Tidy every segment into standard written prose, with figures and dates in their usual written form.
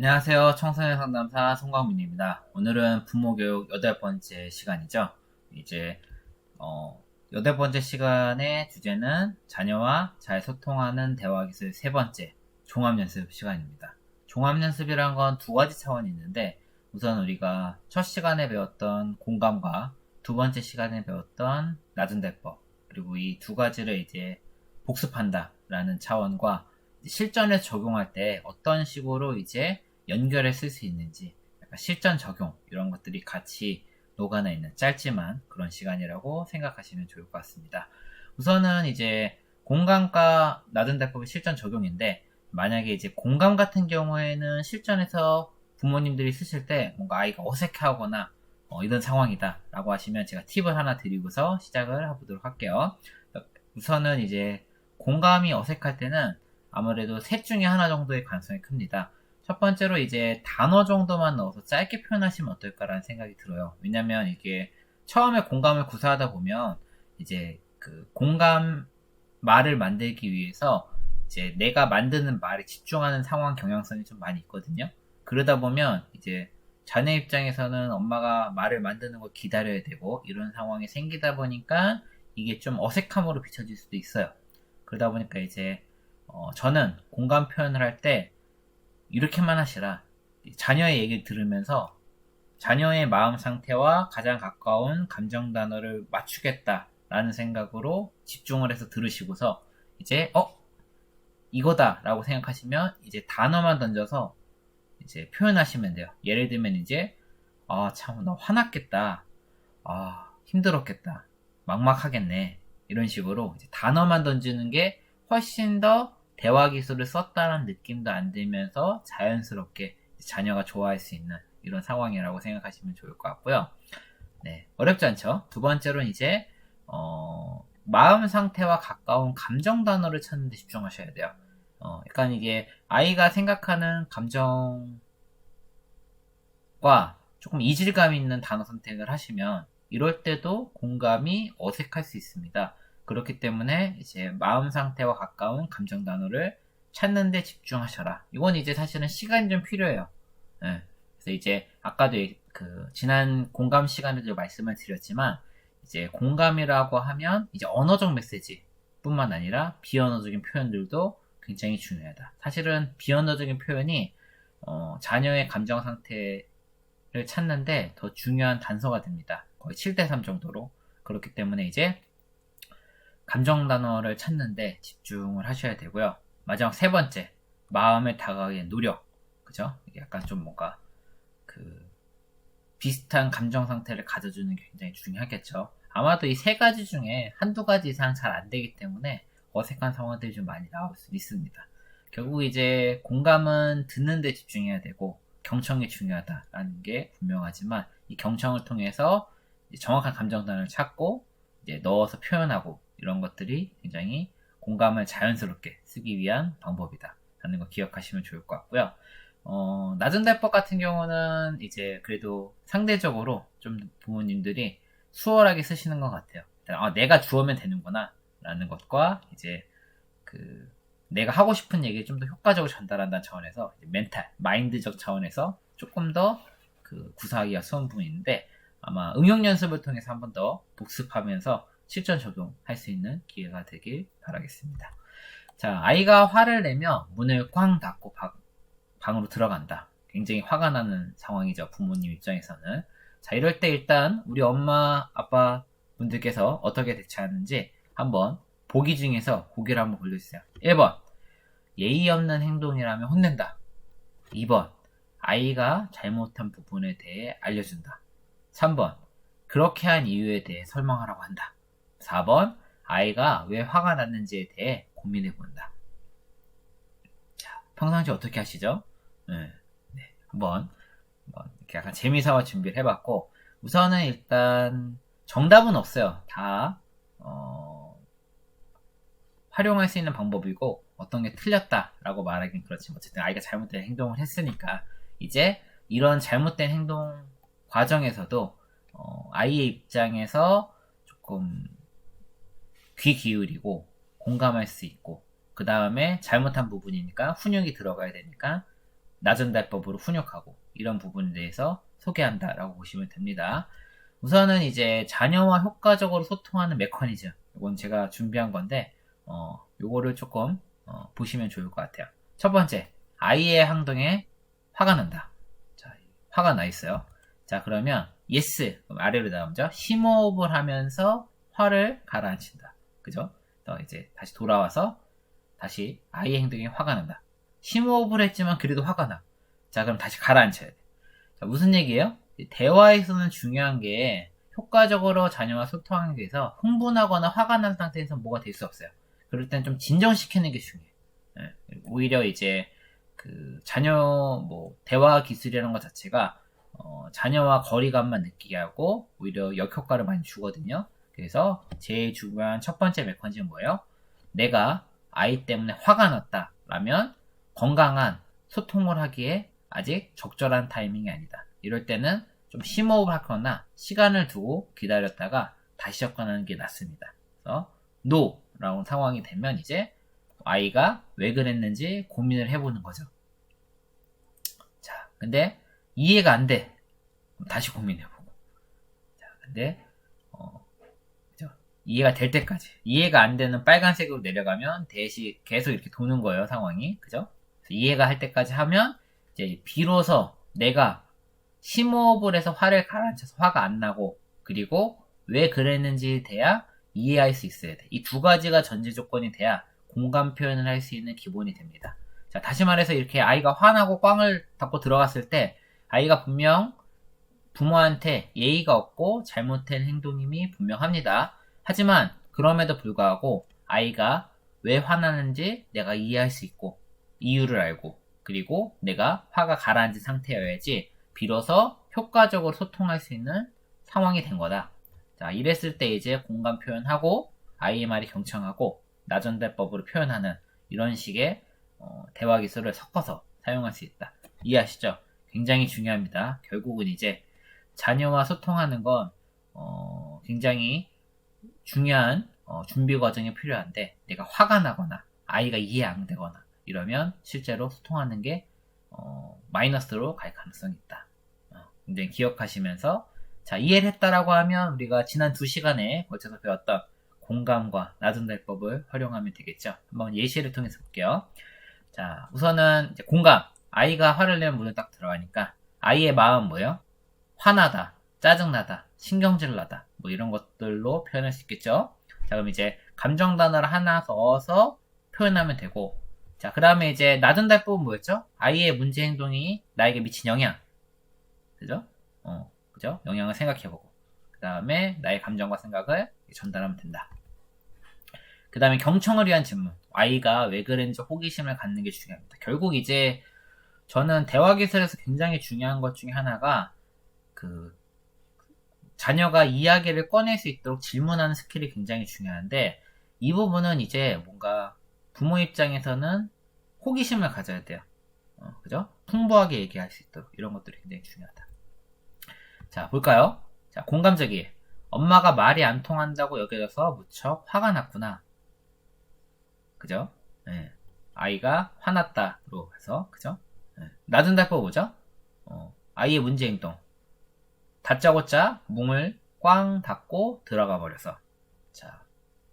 안녕하세요. 청소년 상담사 송광민입니다. 오늘은 부모교육 8번째 시간이죠. 이제, 어, 8번째 시간의 주제는 자녀와 잘 소통하는 대화기술 3번째 종합연습 시간입니다. 종합연습이란 건 두 가지 차원이 있는데, 우선 우리가 첫 시간에 배웠던 공감과 두 번째 시간에 배웠던 낮은 대법, 그리고 이 두 가지를 이제 복습한다라는 차원과 실전에 적용할 때 어떤 식으로 이제 연결해 쓸 수 있는지 약간 실전 적용 이런 것들이 같이 녹아나 있는 짧지만 그런 시간이라고 생각하시면 좋을 것 같습니다. 우선은 이제 공감과 낮은 대법의 실전 적용인데 만약에 이제 공감 같은 경우에는 실전에서 부모님들이 쓰실 때 뭔가 아이가 어색해하거나 이런 상황이다 라고 하시면 제가 팁을 하나 드리고서 시작을 해보도록 할게요. 우선은 이제 공감이 어색할 때는 아무래도 셋 중에 하나 정도의 가능성이 큽니다. 첫 번째로 이제 단어 정도만 넣어서 짧게 표현하시면 어떨까라는 생각이 들어요. 왜냐면 이게 처음에 공감을 구사하다 보면 이제 그 공감 말을 만들기 위해서 이제 내가 만드는 말에 집중하는 상황 경향성이 좀 많이 있거든요. 그러다 보면 이제 자녀 입장에서는 엄마가 말을 만드는 걸 기다려야 되고 이런 상황이 생기다 보니까 이게 좀 어색함으로 비춰질 수도 있어요. 그러다 보니까 이제 저는 공감 표현을 할 때 이렇게만 하시라. 자녀의 얘기를 들으면서 자녀의 마음 상태와 가장 가까운 감정 단어를 맞추겠다라는 생각으로 집중을 해서 들으시고서 이제 이거다라고 생각하시면 이제 단어만 던져서 이제 표현하시면 돼요. 예를 들면 이제 참 너 화났겠다. 힘들었겠다. 막막하겠네. 이런 식으로 이제 단어만 던지는 게 훨씬 더 대화 기술을 썼다는 느낌도 안 들면서 자연스럽게 자녀가 좋아할 수 있는 이런 상황이라고 생각하시면 좋을 것 같고요. 네, 어렵지 않죠? 두 번째로는 이제 마음 상태와 가까운 감정 단어를 찾는 데 집중하셔야 돼요. 약간 이게 아이가 생각하는 감정과 조금 이질감 있는 단어 선택을 하시면 이럴 때도 공감이 어색할 수 있습니다. 그렇기 때문에 이제 마음 상태와 가까운 감정 단어를 찾는 데 집중하셔라. 이건 이제 사실은 시간이 좀 필요해요. 예. 그래서 이제 아까도 그 지난 공감 시간에도 말씀을 드렸지만 이제 공감이라고 하면 이제 언어적 메시지 뿐만 아니라 비언어적인 표현들도 굉장히 중요하다. 사실은 비언어적인 표현이 자녀의 감정 상태를 찾는데 더 중요한 단서가 됩니다. 거의 7대3 정도로. 그렇기 때문에 이제 감정 단어를 찾는데 집중을 하셔야 되고요. 마지막 세 번째, 마음에 다가가기 위한 노력. 그죠? 이게 약간 좀 뭔가 그 비슷한 감정 상태를 가져주는 게 굉장히 중요하겠죠. 아마도 이 세 가지 중에 한두 가지 이상 잘 안 되기 때문에 어색한 상황들이 좀 많이 나올 수 있습니다. 결국 이제 공감은 듣는 데 집중해야 되고 경청이 중요하다라는 게 분명하지만 이 경청을 통해서 정확한 감정 단어를 찾고 이제 넣어서 표현하고 이런 것들이 굉장히 공감을 자연스럽게 쓰기 위한 방법이다 라는 거 기억하시면 좋을 것 같고요. 낮은 대법 같은 경우는 이제 그래도 상대적으로 좀 부모님들이 수월하게 쓰시는 것 같아요. 내가 주어면 되는구나 라는 것과 이제 그 내가 하고 싶은 얘기를 좀 더 효과적으로 전달한다는 차원에서 멘탈, 마인드적 차원에서 조금 더 그 구사하기가 수월한 부분이 있는데 아마 응용 연습을 통해서 한 번 더 복습하면서 실전 적용할 수 있는 기회가 되길 바라겠습니다. 자, 아이가 화를 내며 문을 꽝 닫고 방으로 들어간다. 굉장히 화가 나는 상황이죠. 부모님 입장에서는. 자, 이럴 때 일단 우리 엄마, 아빠 분들께서 어떻게 대처하는지 한번 보기 중에서 고개를 한번 골라주세요. 1번, 예의 없는 행동이라면 혼낸다. 2번, 아이가 잘못한 부분에 대해 알려준다. 3번, 그렇게 한 이유에 대해 설명하라고 한다. 4번, 아이가 왜 화가 났는지에 대해 고민해본다. 자, 평상시 어떻게 하시죠? 네, 한번 이렇게 약간 재미삼아 준비를 해봤고 우선은 일단 정답은 없어요. 다 활용할 수 있는 방법이고 어떤 게 틀렸다라고 말하긴 그렇지만 어쨌든 아이가 잘못된 행동을 했으니까 이제 이런 잘못된 행동 과정에서도 아이의 입장에서 조금 귀 기울이고 공감할 수 있고 그 다음에 잘못한 부분이니까 훈육이 들어가야 되니까 나전달법으로 훈육하고 이런 부분에 대해서 소개한다라고 보시면 됩니다. 우선은 이제 자녀와 효과적으로 소통하는 메커니즘. 이건 제가 준비한 건데, 요거를 조금 보시면 좋을 것 같아요. 첫 번째, 아이의 행동에 화가 난다. 자, 화가 나 있어요. 자, 그러면 yes, 그럼 아래로 나오죠. 심호흡을 하면서 화를 가라앉힌다. 그죠? 이제 다시 돌아와서 다시 아이의 행동에 화가 난다. 심호흡을 했지만 그래도 화가 나. 자, 그럼 다시 가라앉혀야 돼. 자, 무슨 얘기예요? 대화에서는 중요한 게 효과적으로 자녀와 소통하기 위해서 흥분하거나 화가 난 상태에서 뭐가 될 수 없어요. 그럴 땐 좀 진정시키는 게 중요해요. 예, 오히려 이제 그 자녀 대화 기술이라는 것 자체가 자녀와 거리감만 느끼게 하고 오히려 역효과를 많이 주거든요. 그래서 제일 중요한 첫 번째 메커니즘은 뭐예요? 내가 아이 때문에 화가 났다 라면 건강한 소통을 하기에 아직 적절한 타이밍이 아니다. 이럴 때는 좀 심호흡을 하거나 시간을 두고 기다렸다가 다시 접근하는 게 낫습니다. 그래서 NO 라는 상황이 되면 이제 아이가 왜 그랬는지 고민을 해보는 거죠. 자, 근데 이해가 안 돼. 다시 고민해보고. 자, 근데 이해가 될 때까지. 이해가 안 되는 빨간색으로 내려가면 대시 계속 이렇게 도는 거예요, 상황이. 그죠? 이해가 할 때까지 하면 이제 비로소 내가 심호흡을 해서 화를 가라앉혀서 화가 안 나고 그리고 왜 그랬는지 돼야 이해할 수 있어야 돼. 이 두 가지가 전제 조건이 돼야 공감 표현을 할 수 있는 기본이 됩니다. 자, 다시 말해서 이렇게 아이가 화나고 꽝을 닫고 들어갔을 때 아이가 분명 부모한테 예의가 없고 잘못된 행동임이 분명합니다. 하지만 그럼에도 불구하고 아이가 왜 화나는지 내가 이해할 수 있고 이유를 알고 그리고 내가 화가 가라앉은 상태여야지 비로소 효과적으로 소통할 수 있는 상황이 된 거다. 자, 이랬을 때 이제 공감 표현하고 아이의 말이 경청하고 나전달법으로 표현하는 이런 식의 대화 기술을 섞어서 사용할 수 있다. 이해하시죠? 굉장히 중요합니다. 결국은 이제 자녀와 소통하는 건 굉장히 중요한 준비 과정이 필요한데 내가 화가 나거나 아이가 이해 안 되거나 이러면 실제로 소통하는 게 마이너스로 갈 가능성이 있다. 굉장히 기억하시면서 자, 이해를 했다라고 하면 우리가 지난 2시간에 걸쳐서 배웠던 공감과 나전달법을 활용하면 되겠죠. 한번 예시를 통해서 볼게요. 자, 우선은 이제 공감. 아이가 화를 내면 문에 딱 들어가니까 아이의 마음은 뭐예요? 화나다, 짜증나다, 신경질나다 뭐 이런 것들로 표현할 수 있겠죠. 자, 그럼 이제 감정 단어를 하나 써서 표현하면 되고 자, 그 다음에 이제 나전달법은 뭐였죠? 아이의 문제 행동이 나에게 미친 영향 그죠? 그죠? 영향을 생각해보고 그 다음에 나의 감정과 생각을 전달하면 된다. 그 다음에 경청을 위한 질문. 아이가 왜 그랬는지 호기심을 갖는 게 중요합니다. 결국 이제 저는 대화 기술에서 굉장히 중요한 것 중에 하나가 그 자녀가 이야기를 꺼낼 수 있도록 질문하는 스킬이 굉장히 중요한데 이 부분은 이제 뭔가 부모 입장에서는 호기심을 가져야 돼요. 그죠? 풍부하게 얘기할 수 있도록 이런 것들이 굉장히 중요하다. 자, 볼까요? 자, 공감적이. 엄마가 말이 안 통한다고 여겨져서 무척 화가 났구나. 그죠? 네. 아이가 화났다로 해서 그죠? 네. 나전달법 뭐죠? 아이의 문제 행동. 다짜고짜 문을 꽝 닫고 들어가 버려서 자,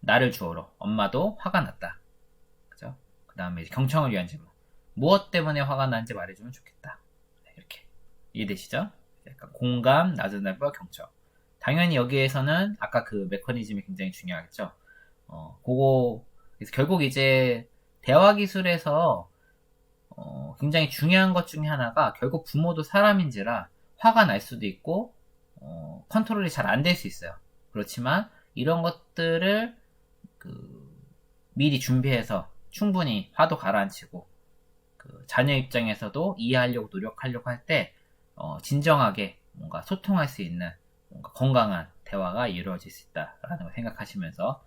나를 주어로 엄마도 화가 났다. 그죠? 그 다음에 경청을 위한 질문. 무엇 때문에 화가 나는지 말해주면 좋겠다. 네, 이렇게 이해되시죠? 약간 공감, 나전달법, 경청. 당연히 여기에서는 아까 그 메커니즘이 굉장히 중요하겠죠. 그래서 결국 이제 대화 기술에서 굉장히 중요한 것 중에 하나가 결국 부모도 사람인지라 화가 날 수도 있고 컨트롤이 잘 안 될 수 있어요. 그렇지만 이런 것들을 미리 준비해서 충분히 화도 가라앉히고 자녀 입장에서도 이해하려고 노력하려고 할 때 진정하게 뭔가 소통할 수 있는 뭔가 건강한 대화가 이루어질 수 있다라는 걸 생각하시면서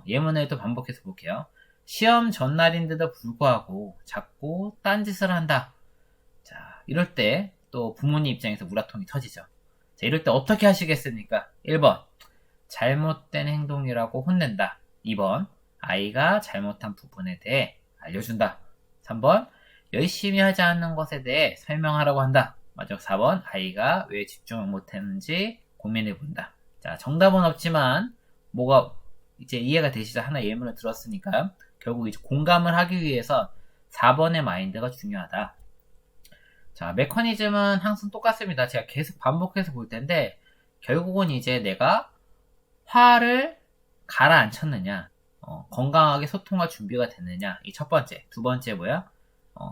예문을 또 반복해서 볼게요. 시험 전날인데도 불구하고 자꾸 딴짓을 한다. 자, 이럴 때 또 부모님 입장에서 우라통이 터지죠. 자, 이럴 때 어떻게 하시겠습니까? 1번 잘못된 행동이라고 혼낸다. 2번 아이가 잘못한 부분에 대해 알려준다. 3번 열심히 하지 않는 것에 대해 설명하라고 한다. 마지막 4번, 아이가 왜 집중을 못했는지 고민해 본다. 자, 정답은 없지만 뭐가 이제 이해가 되시죠? 하나 예문을 들었으니까 결국 이제 공감을 하기 위해서 4번의 마인드가 중요하다. 자, 메커니즘은 항상 똑같습니다. 제가 계속 반복해서 볼 텐데 결국은 이제 내가 화를 가라앉혔느냐, 건강하게 소통할 준비가 됐느냐, 이 첫 번째. 두 번째 뭐야?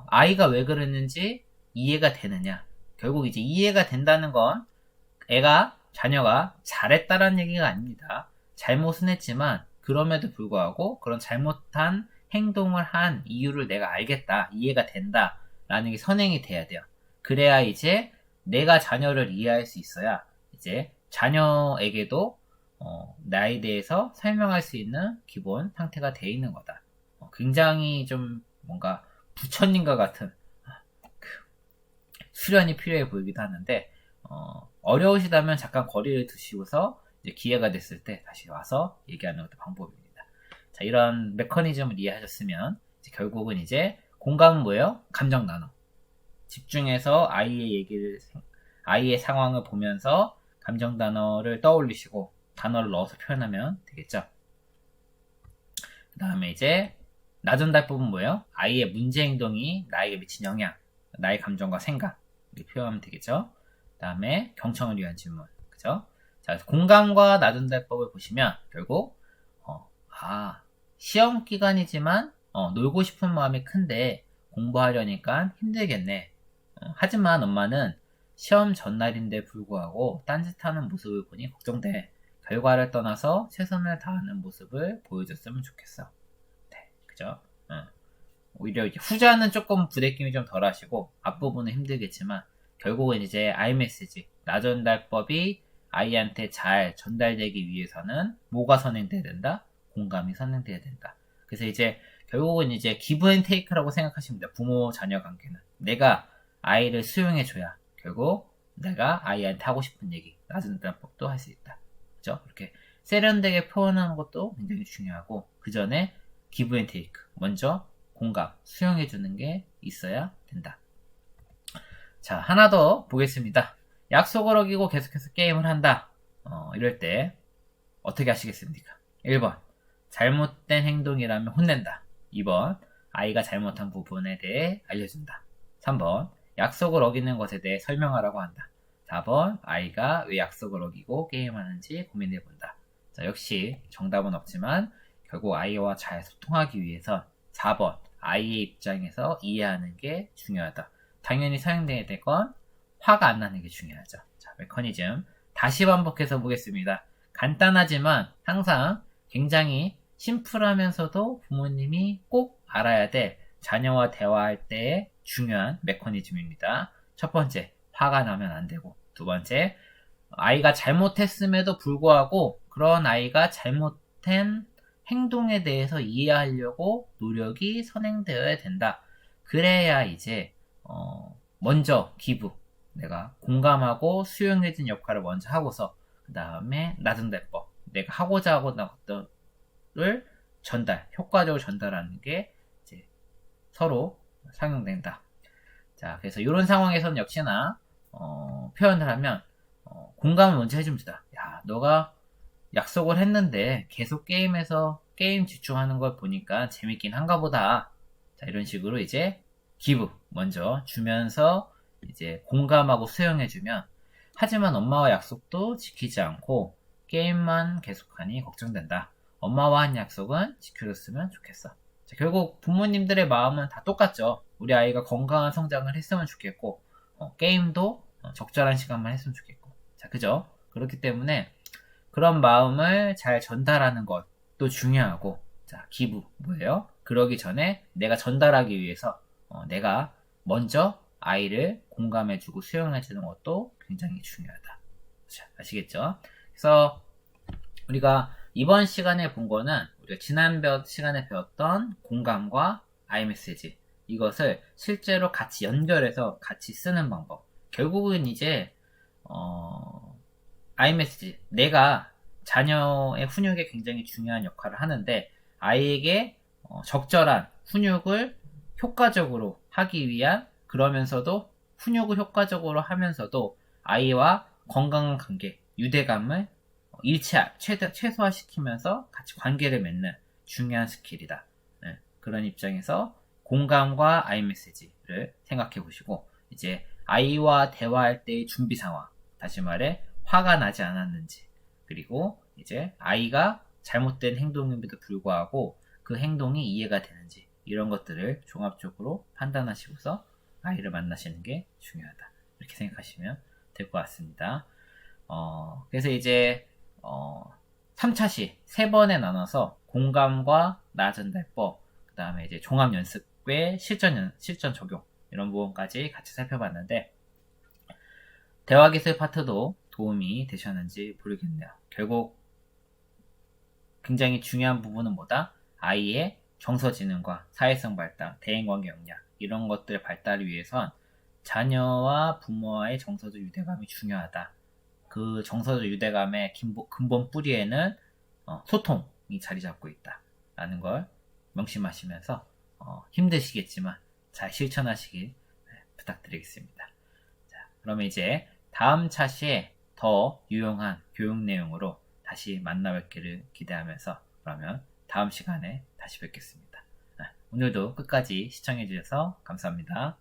아이가 왜 그랬는지 이해가 되느냐. 결국 이제 이해가 된다는 건 자녀가 잘했다라는 얘기가 아닙니다. 잘못은 했지만 그럼에도 불구하고 그런 잘못한 행동을 한 이유를 내가 알겠다, 이해가 된다 라는 게 선행이 돼야 돼요. 그래야 이제 내가 자녀를 이해할 수 있어야 이제 자녀에게도 나에 대해서 설명할 수 있는 기본 상태가 돼 있는 거다. 굉장히 좀 뭔가 부처님과 같은 수련이 필요해 보이기도 하는데 어려우시다면 잠깐 거리를 두시고서 이제 기회가 됐을 때 다시 와서 얘기하는 것도 방법입니다. 자, 이런 메커니즘을 이해하셨으면 이제 결국은 이제 공감은 뭐예요? 감정 단어. 집중해서 아이의 상황을 보면서 감정 단어를 떠올리시고 단어를 넣어서 표현하면 되겠죠. 그 다음에 이제 나전달 부분 뭐예요? 아이의 문제 행동이 나에게 미친 영향, 나의 감정과 생각 이렇게 표현하면 되겠죠. 그 다음에 경청을 위한 질문, 그죠? 자, 공감과 나전달법을 보시면 결국 시험 기간이지만 놀고 싶은 마음이 큰데 공부하려니까 힘들겠네. 하지만 엄마는 시험 전날인데 불구하고 딴짓하는 모습을 보니 걱정돼. 결과를 떠나서 최선을 다하는 모습을 보여줬으면 좋겠어. 네, 그죠? 오히려 이제 후자는 조금 부대낌이 좀 덜 하시고 앞부분은 힘들겠지만 결국은 이제 iMessage, 나전달법이 아이한테 잘 전달되기 위해서는 뭐가 선행돼야 된다? 공감이 선행돼야 된다. 그래서 이제 결국은 이제 기브 앤 테이크라고 생각하시면 돼요. 부모 자녀 관계는. 내가 아이를 수용해줘야 결국 내가 아이한테 하고 싶은 얘기, 나전달법도 할 수 있다. 그죠? 이렇게 세련되게 표현하는 것도 굉장히 중요하고 그 전에 기브 앤 테이크, 먼저 공감, 수용해주는 게 있어야 된다. 자, 하나 더 보겠습니다. 약속을 어기고 계속해서 게임을 한다. 이럴 때 어떻게 하시겠습니까? 1번, 잘못된 행동이라면 혼낸다. 2번, 아이가 잘못한 부분에 대해 알려준다. 3번, 약속을 어기는 것에 대해 설명하라고 한다. 4번, 아이가 왜 약속을 어기고 게임하는지 고민해본다. 자, 역시 정답은 없지만 결국 아이와 잘 소통하기 위해선 4번, 아이의 입장에서 이해하는 게 중요하다. 당연히 사용돼야 될 건 화가 안 나는 게 중요하죠. 자, 메커니즘 다시 반복해서 보겠습니다. 간단하지만 항상 굉장히 심플하면서도 부모님이 꼭 알아야 될 자녀와 대화할 때의 중요한 메커니즘입니다. 첫 번째, 화가 나면 안 되고, 두 번째, 아이가 잘못했음에도 불구하고 그런 아이가 잘못한 행동에 대해서 이해하려고 노력이 선행되어야 된다. 그래야 이제 먼저 기부, 내가 공감하고 수용해준 역할을 먼저 하고서 그 다음에 나전달법, 내가 하고자 하는 것들을 효과적으로 전달하는 게 이제 서로 상용된다. 자, 그래서 이런 상황에서는 역시나 표현을 하면 공감을 먼저 해주면 된다. 야, 너가 약속을 했는데 계속 게임 집중하는 걸 보니까 재밌긴 한가 보다. 자, 이런 식으로 이제 기부 먼저 주면서 이제 공감하고 수용해주면, 하지만 엄마와 약속도 지키지 않고 게임만 계속하니 걱정된다. 엄마와 한 약속은 지켜줬으면 좋겠어. 자, 결국 부모님들의 마음은 다 똑같죠. 우리 아이가 건강한 성장을 했으면 좋겠고 게임도 적절한 시간만 했으면 좋겠고. 자, 그죠? 그렇기 때문에 그런 마음을 잘 전달하는 것도 중요하고, 자, 기부 뭐예요? 그러기 전에 내가 전달하기 위해서 내가 먼저 아이를 공감해주고 수용해주는 것도 굉장히 중요하다. 자, 아시겠죠? 그래서 우리가 이번 시간에 본 거는 우리가 지난 시간에 배웠던 공감과 iMessage, 이것을 실제로 같이 연결해서 같이 쓰는 방법. 결국은 이제 iMessage, 내가 자녀의 훈육에 굉장히 중요한 역할을 하는데 아이에게 적절한 훈육을 효과적으로 하기 위한 그러면서도 훈육을 효과적으로 하면서도 아이와 건강한 관계, 유대감을 최소화시키면서 같이 관계를 맺는 중요한 스킬이다. 네, 그런 입장에서 공감과 아이 메시지를 생각해 보시고 이제 아이와 대화할 때의 준비 상황, 다시 말해 화가 나지 않았는지, 그리고 이제 아이가 잘못된 행동임에도 불구하고 그 행동이 이해가 되는지 이런 것들을 종합적으로 판단하시고서 아이를 만나시는 게 중요하다. 이렇게 생각하시면 될 것 같습니다. 그래서 이제 3차 시 3번에 나눠서 공감과 나 전달법, 그 다음에 이제 종합 연습의 실전 적용 이런 부분까지 같이 살펴봤는데 대화 기술 파트도 도움이 되셨는지 모르겠네요. 결국 굉장히 중요한 부분은 뭐다? 아이의 정서지능과 사회성 발달, 대인관계 역량 이런 것들 발달을 위해선 자녀와 부모와의 정서적 유대감이 중요하다. 그 정서적 유대감의 근본 뿌리에는 소통이 자리 잡고 있다라는 걸 명심하시면서 힘드시겠지만 잘 실천하시길 부탁드리겠습니다. 자, 그러면 이제 다음 차시에 더 유용한 교육 내용으로 다시 만나뵙기를 기대하면서 그러면 다음 시간에 다시 뵙겠습니다. 오늘도 끝까지 시청해주셔서 감사합니다.